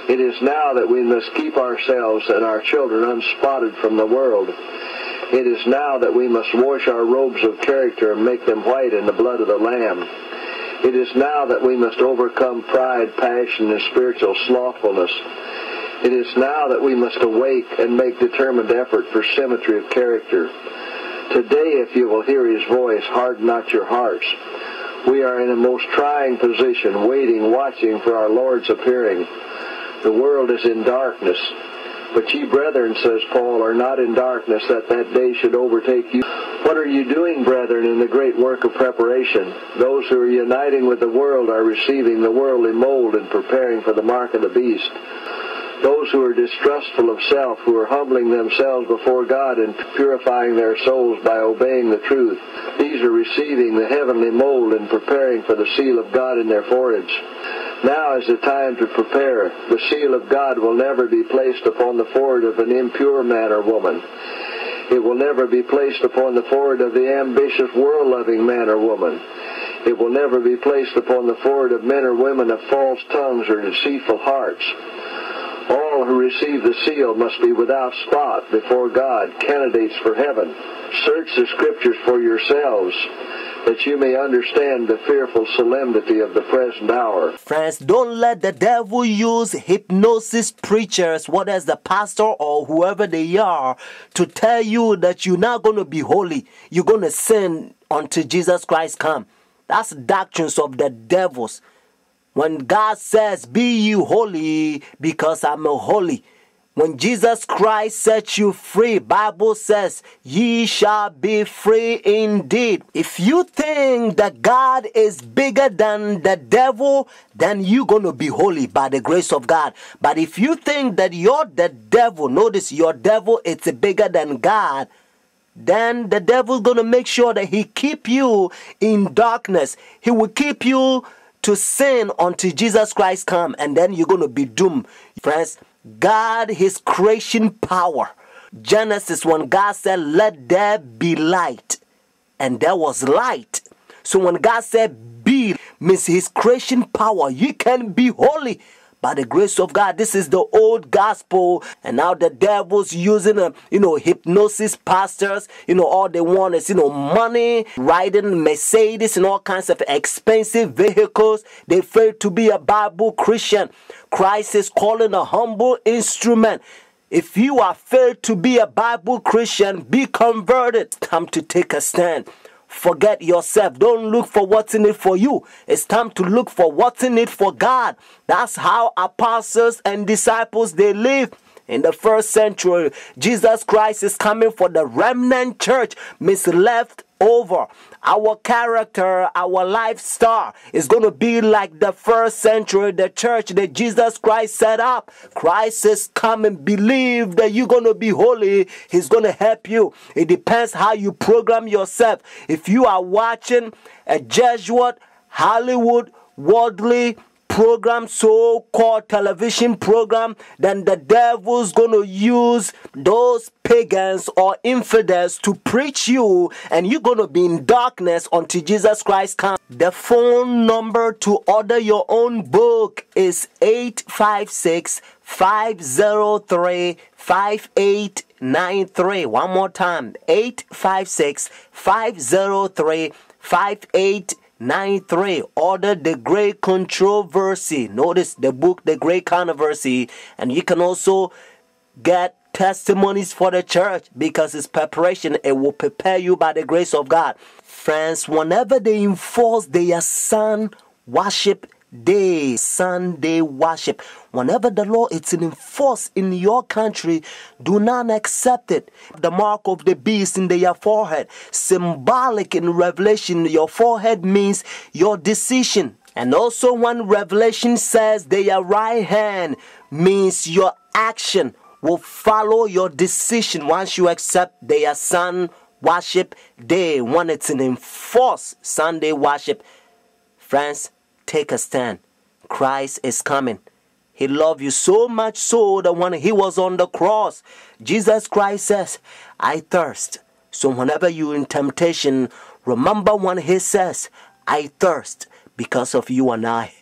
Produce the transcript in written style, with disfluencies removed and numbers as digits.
It is now that we must keep ourselves and our children unspotted from the world. It is now that we must wash our robes of character and make them white in the blood of the Lamb. It is now that we must overcome pride, passion, and spiritual slothfulness. It is now that we must awake and make determined effort for symmetry of character. Today, if you will hear His voice, harden not your hearts. We are in a most trying position, waiting, watching for our Lord's appearing. The world is in darkness. But ye brethren, says Paul, are not in darkness, that day should overtake you. What are you doing, brethren, in the great work of preparation? Those who are uniting with the world are receiving the worldly mold and preparing for the mark of the beast. Those who are distrustful of self, who are humbling themselves before God and purifying their souls by obeying the truth, these are receiving the heavenly mold and preparing for the seal of God in their foreheads. Now is the time to prepare. The seal of God will never be placed upon the forehead of an impure man or woman. It will never be placed upon the forehead of the ambitious, world-loving man or woman. It will never be placed upon the forehead of men or women of false tongues or deceitful hearts. All who receive the seal must be without spot before God, candidates for heaven. Search the Scriptures for yourselves, that you may understand the fearful solemnity of the present hour. Friends, don't let the devil use hypnosis preachers, whether it's the pastor or whoever they are, to tell you that you're not going to be holy. You're going to sin until Jesus Christ comes. That's doctrines of the devils. When God says, be ye holy because I'm holy. When Jesus Christ sets you free, Bible says, ye shall be free indeed. If you think that God is bigger than the devil, then you're going to be holy by the grace of God. But if you think that you're the devil, notice your devil is bigger than God, then the devil's going to make sure that he keep you in darkness. He will keep you to sin until Jesus Christ comes, and then you're going to be doomed. Friends, God, His creation power. Genesis, when God said, let there be light, and there was light. So when God said be, means His creation power. You can be holy by the grace of God. This is the old gospel, and now the devil's using hypnosis pastors. All they want is money, riding Mercedes and all kinds of expensive vehicles. They fail to be a Bible Christian. Christ is calling a humble instrument. If you are failed to be a Bible Christian, be converted. Time to take a stand. Forget yourself. Don't look for what's in it for you. It's time to look for what's in it for God. That's how apostles and disciples, they live. In the first century, Jesus Christ is coming for the remnant church, left over. Our character, our lifestyle is going to be like the first century, the church that Jesus Christ set up. Christ is coming. Believe that you're going to be holy. He's going to help you. It depends how you program yourself. If you are watching a Jesuit, Hollywood, worldly program, so-called television program, then the devil's going to use those pagans or infidels to preach you, and you're going to be in darkness until Jesus Christ comes. The phone number to order your own book is 856-503-5893. One more time, 856-503-5893. 9-3. Order The Great Controversy. Notice the book, The Great Controversy. And you can also get testimonies for the church, because it's preparation. It will prepare you by the grace of God. Friends, whenever they enforce their sun worship day, Sunday worship, whenever the law is enforced in your country, do not accept it. The mark of the beast in their forehead, symbolic in Revelation, your forehead means your decision. And also when Revelation says their right hand, means your action will follow your decision once you accept their sun worship day, when it's an enforced Sunday worship. Friends, take a stand. Christ is coming. He loved you so much so that when He was on the cross, Jesus Christ says, I thirst. So whenever you're in temptation, remember when He says, I thirst, because of you and I.